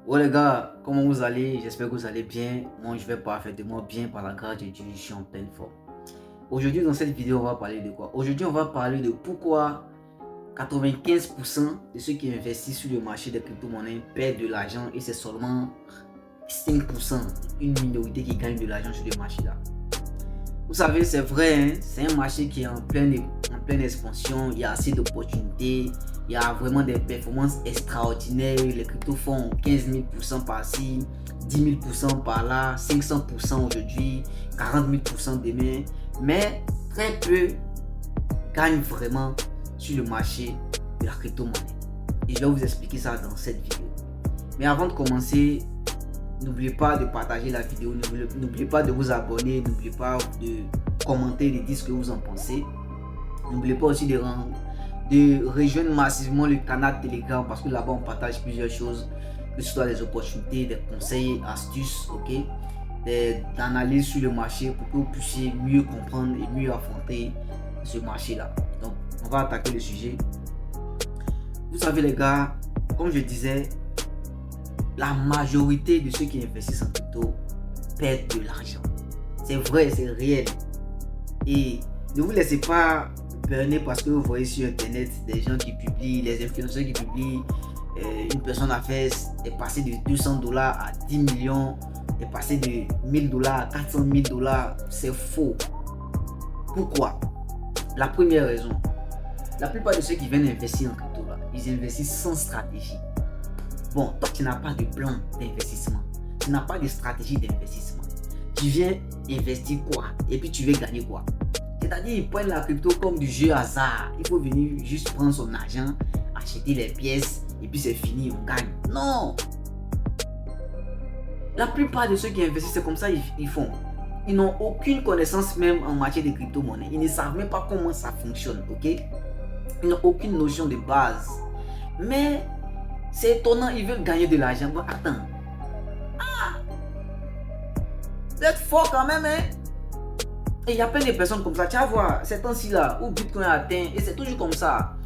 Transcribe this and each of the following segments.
Ouais les gars, comment vous allez? J'espère que vous allez bien. Moi je vais parfaitement bien par la grâce de Dieu, je suis en pleine forme. Aujourd'hui dans cette vidéo on va parler de quoi? Aujourd'hui on va parler de pourquoi 95% de ceux qui investissent sur le marché des crypto-monnaies perdent de l'argent et c'est seulement 5%, une minorité qui gagne de l'argent sur le marché là. Vous savez, c'est vrai, hein, c'est un marché qui est en pleine expansion, il y a assez d'opportunités, il y a vraiment des performances extraordinaires, les cryptos font 15 000% par-ci, 10 000% par-là, 500% aujourd'hui, 40 000% demain, mais très peu gagnent vraiment sur le marché de la crypto-monnaie. Et je vais vous expliquer ça dans cette vidéo. Mais avant de commencer, n'oubliez pas de partager la vidéo, n'oubliez pas de vous abonner, n'oubliez pas de commenter, de dire ce que vous en pensez. N'oubliez pas aussi de rejoindre massivement le canal Telegram parce que là-bas on partage plusieurs choses, que ce soit des opportunités, des conseils, astuces, ok, des analyses sur le marché pour que vous puissiez mieux comprendre et mieux affronter ce marché-là. Donc on va attaquer le sujet. Vous savez les gars, comme je disais, la majorité de ceux qui investissent en crypto perdent de l'argent. C'est vrai, c'est réel. Et ne vous laissez pas berner parce que vous voyez sur internet des gens qui publient, les influenceurs qui publient, une personne a fait est passé de $200 à 10 millions, est passé de $1000 à 400 000 $. C'est faux. Pourquoi? La première raison, la plupart de ceux qui viennent investir en crypto là, ils investissent sans stratégie. Bon, toi tu n'as pas de plan d'investissement, tu n'as pas de stratégie d'investissement. Tu viens investir quoi? Et puis tu veux gagner quoi? C'est-à-dire ils prennent la crypto comme du jeu hasard. Il faut venir juste prendre son argent, acheter les pièces et puis c'est fini, on gagne. Non! La plupart de ceux qui investissent, c'est comme ça ils font. Ils n'ont aucune connaissance même en matière de crypto-monnaie. Ils ne savent même pas comment ça fonctionne, ok? Ils n'ont aucune notion de base. Mais c'est étonnant, ils veulent gagner de l'argent. Bon, attends. Vous êtes fort quand même, hein? Et il y a plein de personnes comme ça. Tu vas voir, ces temps-ci là, où Bitcoin a atteint, et c'est toujours comme ça.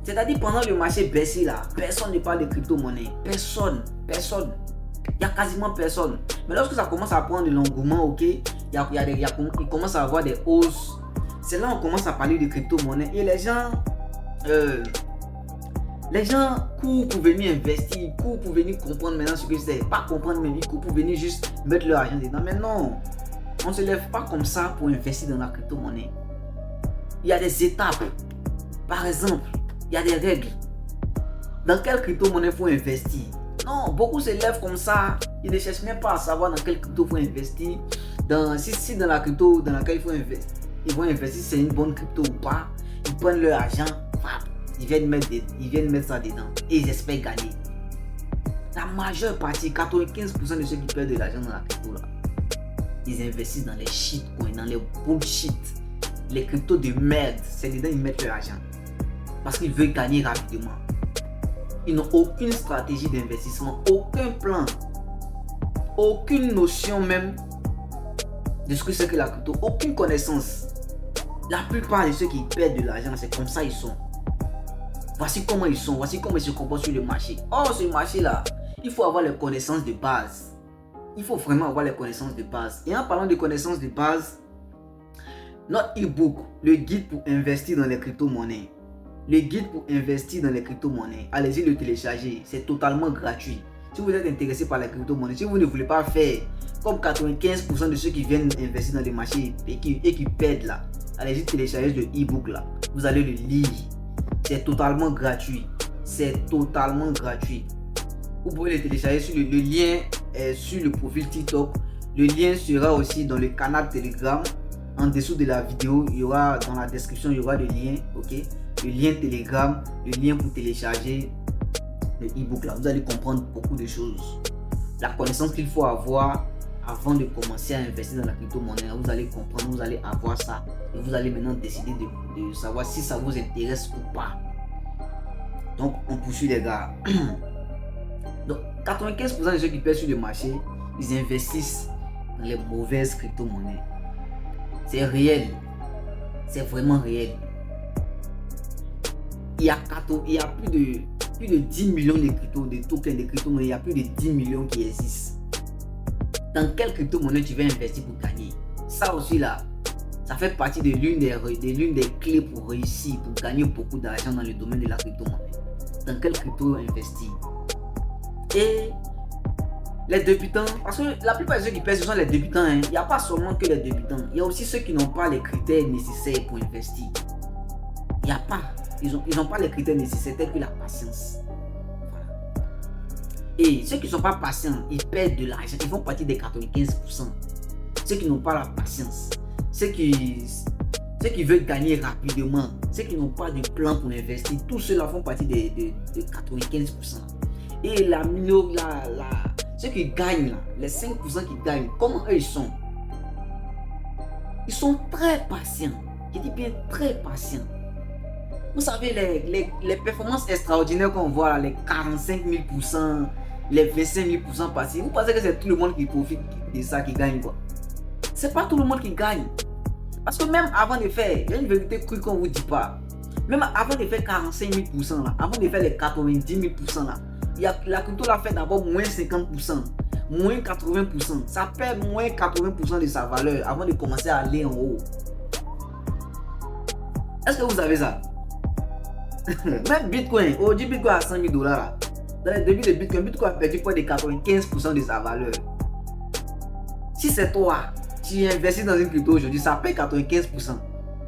C'est-à-dire, pendant le marché baissier là, personne ne parle de crypto-monnaie. Personne. Il y a quasiment personne. Mais lorsque ça commence à prendre de l'engouement, ok, il commence à avoir des hausses. C'est là qu'on commence à parler de crypto-monnaie. Et les gens courent pour venir investir, courent pour venir comprendre maintenant ce que c'est. Pas comprendre, mais ils courent pour venir juste mettre leur argent dedans. Mais non, on ne se lève pas comme ça pour investir dans la crypto-monnaie. Il y a des étapes. Par exemple, il y a des règles. Dans quelle crypto-monnaie il faut investir? Non, beaucoup se lèvent comme ça. Ils ne cherchent même pas à savoir dans quelle crypto il faut investir. Si dans la crypto dans laquelle il faut investir, ils vont investir, c'est une bonne crypto ou pas. Ils prennent leur argent, ils viennent mettre ça dedans et ils espèrent gagner. La majeure partie, 95% de ceux qui perdent de l'argent dans la crypto là, ils investissent dans les shitcoins, dans les bullshit, les cryptos de merde. C'est dedans ils mettent leur argent parce qu'ils veulent gagner rapidement. Ils n'ont aucune stratégie d'investissement, aucun plan, aucune notion même de ce que c'est que la crypto, aucune connaissance. La plupart de ceux qui perdent de l'argent, c'est comme ça ils sont. Voici comment ils sont, voici comment ils se comportent sur le marché. Oh, ce marché-là, il faut avoir les connaissances de base. Il faut vraiment avoir les connaissances de base. Et en parlant de connaissances de base, notre e-book, le guide pour investir dans les crypto-monnaies. Le guide pour investir dans les crypto-monnaies, allez-y le télécharger, c'est totalement gratuit. Si vous êtes intéressé par les crypto-monnaies, si vous ne voulez pas faire comme 95% de ceux qui viennent investir dans les marchés et qui perdent là, allez-y télécharger le e-book là. Vous allez le lire. C'est totalement gratuit. C'est totalement gratuit. Vous pouvez le télécharger sur le lien sur le profil TikTok. Le lien sera aussi dans le canal Telegram. En dessous de la vidéo, il y aura dans la description, il y aura le lien, ok? Le lien Telegram, le lien pour télécharger le e-book là. Vous allez comprendre beaucoup de choses. La connaissance qu'il faut avoir avant de commencer à investir dans la crypto-monnaie, vous allez comprendre, vous allez avoir ça. Et vous allez maintenant décider de savoir si ça vous intéresse ou pas. Donc, on poursuit les gars. Donc, 95% de ceux qui perdent sur le marché, ils investissent dans les mauvaises crypto-monnaies. C'est réel. C'est vraiment réel. Il y a plus de plus de 10 millions de cryptos, de tokens, de crypto-monnaies. Il y a plus de 10 millions qui existent. Dans quelle crypto-monnaie tu vas investir pour gagner? Ça aussi là, ça fait partie de l'une des clés pour réussir, pour gagner beaucoup d'argent dans le domaine de la crypto-monnaie. Dans quelle crypto investir? Et les débutants, parce que la plupart de ceux qui pèsent, ce sont les débutants. Il n'y a pas seulement que les débutants. Il y a aussi ceux qui n'ont pas les critères nécessaires pour investir. Il n'y a pas. Ils n'ont pas les critères nécessaires tels que la patience. Voilà. Et ceux qui ne sont pas patients, ils perdent de l'argent. Ils font partie des 95%. Ceux qui n'ont pas la patience, ceux qui veulent gagner rapidement, ceux qui n'ont pas de plan pour investir, tous ceux-là font partie des 95%. Et ceux qui gagnent là, les 5% qui gagnent, comment eux ils sont? Ils sont très patients. Je dis bien très patients. Vous savez, les performances extraordinaires qu'on voit là, les 45 000%, les 25 000% passifs, vous pensez que c'est tout le monde qui profite de ça, qui gagne quoi? C'est pas tout le monde qui gagne. Parce que même avant de faire, il y a une vérité crue qu'on vous dit pas. Même avant de faire 45 000% là, avant de faire les 90 000% là, la crypto l'a fait d'abord moins 50%, moins 80%. Ça perd moins 80% de sa valeur avant de commencer à aller en haut. Est-ce que vous savez ça? Même Bitcoin, aujourd'hui Bitcoin à 100 000 $. Là. Dans les débuts de Bitcoin a perdu près de 95% de sa valeur. Si c'est toi, tu investis dans une crypto aujourd'hui, ça perd 95%.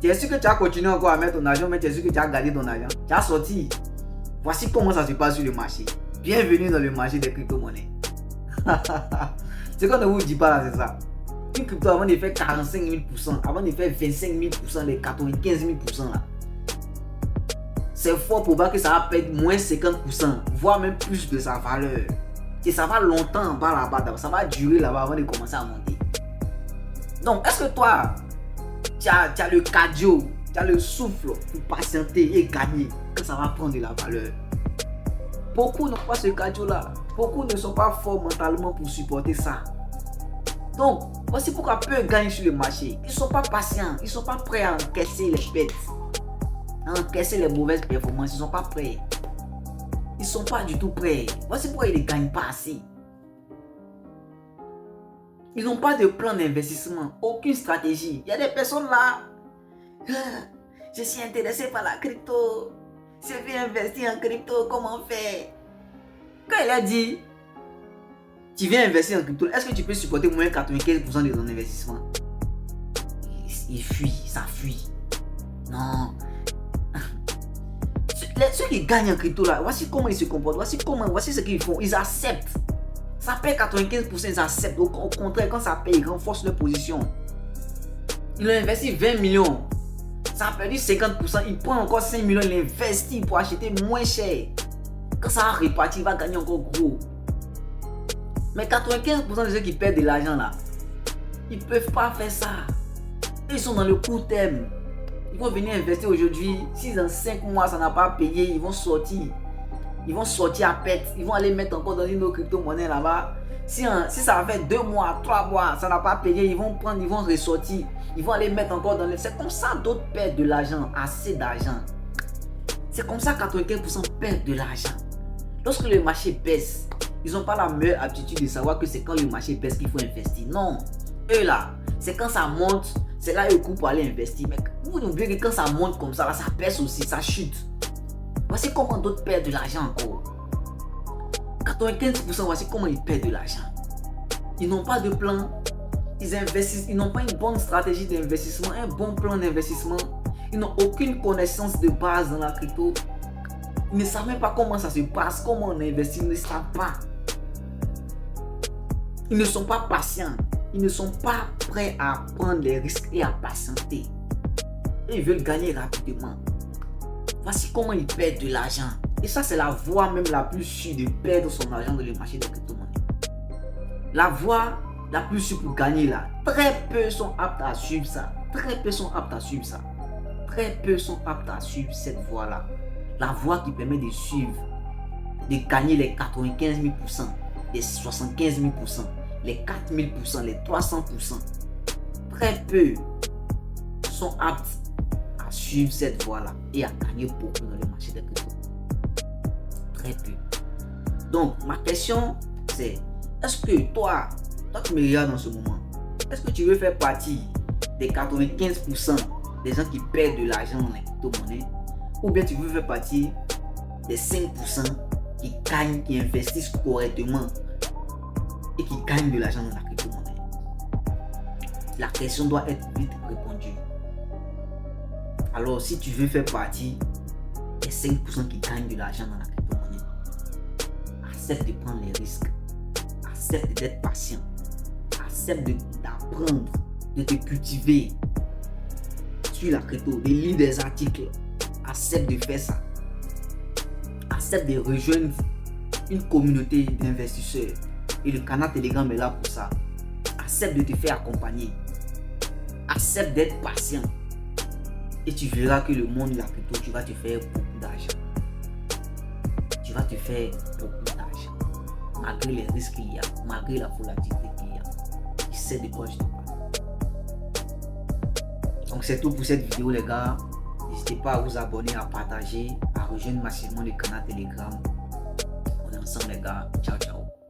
Tu es sûr que tu as continué encore à mettre ton argent, mais tu es sûr que tu as gardé ton argent. Tu as sorti. Voici comment ça se passe sur le marché. Bienvenue dans le marché des crypto-monnaies. Ce qu'on ne vous dit pas là, c'est ça. Une crypto avant de faire 45 000%, avant de faire 25 000%, les 95 000% là. C'est fort probable que ça va perdre moins 50%, voire même plus de sa valeur. Et ça va longtemps en bas là-bas, ça va durer là-bas avant de commencer à monter. Donc, est-ce que toi, tu as le cardio, tu as le souffle pour patienter et gagner quand ça va prendre de la valeur? Beaucoup n'ont pas ce cardio-là. Beaucoup ne sont pas forts mentalement pour supporter ça. Donc, voici pourquoi peu gagnent sur le marché. Ils ne sont pas patients, ils ne sont pas prêts à encaisser les pertes, à encaisser les mauvaises performances. Ils ne sont pas prêts. Ils ne sont pas du tout prêts. Voici pourquoi ils ne gagnent pas assez. Ils n'ont pas de plan d'investissement, aucune stratégie. Il y a des personnes là, je suis intéressé par la crypto, je vais investir en crypto, comment faire? Quand il a dit, tu viens investir en crypto, est-ce que tu peux supporter moins 95% de ton investissement? Il fuit, ça fuit. Non. Ceux qui gagnent en crypto là, voici comment ils se comportent, voici ce qu'ils font, ils acceptent. Ça paye 95%, ils acceptent. Au contraire, quand ça paye, ils renforcent leur position. Ils ont investi 20 millions. Ça a perdu 50%. Ils prennent encore 5 millions, ils investissent pour acheter moins cher. Quand ça va repartir, il va gagner encore gros. Mais 95% de ceux qui perdent de l'argent là, ils ne peuvent pas faire ça. Ils sont dans le court terme. Ils vont venir investir aujourd'hui. Si dans 5 mois ça n'a pas payé, ils vont sortir. Ils vont sortir à perte. Ils vont aller mettre encore dans une autre crypto-monnaie là-bas. Si ça fait 2 mois, 3 mois, ça n'a pas payé, ils vont prendre, ils vont ressortir. Ils vont aller mettre encore dans le... C'est comme ça d'autres perdent de l'argent, assez d'argent. C'est comme ça 95% perdent de l'argent. Lorsque le marché baisse, ils n'ont pas la meilleure aptitude de savoir que c'est quand le marché baisse qu'il faut investir. Non. Eux là, c'est quand ça monte, c'est là qu'ils courent pour aller investir. Mais vous n'oubliez que quand ça monte comme ça, là, ça baisse aussi, ça chute. Voici comment d'autres perdent de l'argent encore. 95%, voici comment ils perdent de l'argent. Ils n'ont pas de plan. Ils investissent, ils n'ont pas une bonne stratégie d'investissement, un bon plan d'investissement. Ils n'ont aucune connaissance de base dans la crypto. Ils ne savent même pas comment ça se passe, comment on investit, ils ne savent pas. Ils ne sont pas patients. Ils ne sont pas prêts à prendre les risques et à patienter. Et ils veulent gagner rapidement. Voici comment ils perdent de l'argent. Et ça, c'est la voie même la plus sûre de perdre son argent dans le marché des crypto-monnaies. La voie la plus sûre pour gagner là. Très peu sont aptes à suivre ça. Très peu sont aptes à suivre ça. Très peu sont aptes à suivre cette voie-là. La voie qui permet de suivre, de gagner les 95 000%, les 75 000%, les 4 000%, les 300%. Très peu sont aptes à suivre cette voie-là et à gagner beaucoup dans le marché des crypto. très peu. Donc, ma question, c'est, est-ce que toi qui me regardes dans ce moment, est-ce que tu veux faire partie des 95% des gens qui perdent de l'argent dans les crypto-monnaies, ou bien tu veux faire partie des 5% qui gagnent, qui investissent correctement et qui gagnent de l'argent dans la crypto-monnaie? La question doit être vite répondue. Alors, si tu veux faire partie des 5% qui gagnent de l'argent dans la crypto-monnaie, accepte de prendre les risques, accepte d'être patient, accepte d'apprendre, de te cultiver sur la crypto, de lire des articles, accepte de faire ça, accepte de rejoindre une communauté d'investisseurs et le canal Telegram est là pour ça. Accepte de te faire accompagner, accepte d'être patient et tu verras que le monde de la crypto, tu vas te faire beaucoup d'argent. Tu vas te faire beaucoup d'argent malgré les risques qu'il y a, malgré la volatilité qu'il y a. Tu sais de quoi je te parle. Donc c'est tout pour cette vidéo les gars. N'hésitez pas à vous abonner, à partager, à rejoindre massivement le canal Telegram. On est ensemble les gars. Ciao ciao.